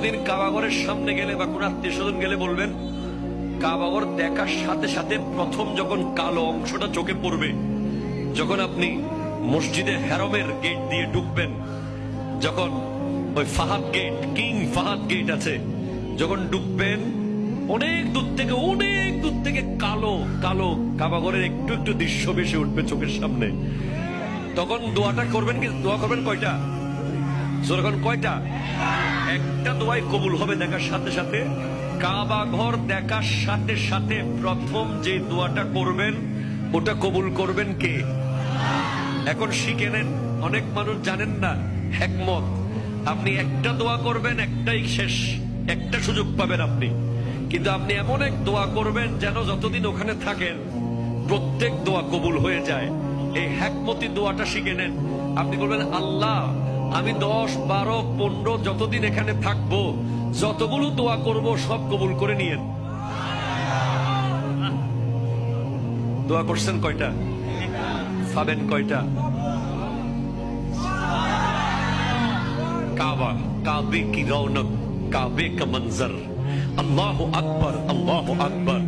কোনদিন কাবাগরের সামনে গেলে বা কোন আত্মীয় স্বজন গেলে বলবেন, কাবাগর দেখার সাথে সাথে প্রথম যখন কালো অংশটা চোখে পড়বে, যখন আপনি মসজিদে হেরমের গেট দিয়ে ঢুকবেন, যখন ওই Fahad gate, King Fahad gate আছে, যখন ঢুকবেন, অনেক দূর থেকে কালো কালো কাবাগরের একটু একটু দৃশ্য ভেসে উঠবে চোখের সামনে। তখন দোয়াটা করবেন, কি দোয়া করবেন কয়টা? যখন কয়টা? একটা দোয়াই কবুল হবে দেখার সাথে সাথে। কাবা ঘর দেখার সাথে সাথে প্রথম যে দোয়াটা করবেন ওটা কবুল করবেন কে? এখন শিখে নেন, অনেক মানুষ জানেন না হিকমত। আপনি একটা দোয়া করবেন, একটাই শেষ, একটা সুযোগ পাবেন আপনি, কিন্তু আপনি এমন এক দোয়া করবেন যেন যতদিন ওখানে থাকেন প্রত্যেক দোয়া কবুল হয়ে যায়। এই হিকমতি দোয়াটা শিখে নেন। আপনি বলবেন, আল্লাহ আমি 10, 12, 15 যতদিন এখানে থাকবো, যতগুলো দোয়া করব সব কবুল করে নিয়েন। দোয়া করছেন কয়টা? পাবেন কয়টা? কাবা, কাবে কি রৌনক, কাবে কা মঞ্জর, আল্লাহু আকবার, আল্লাহু আকবার।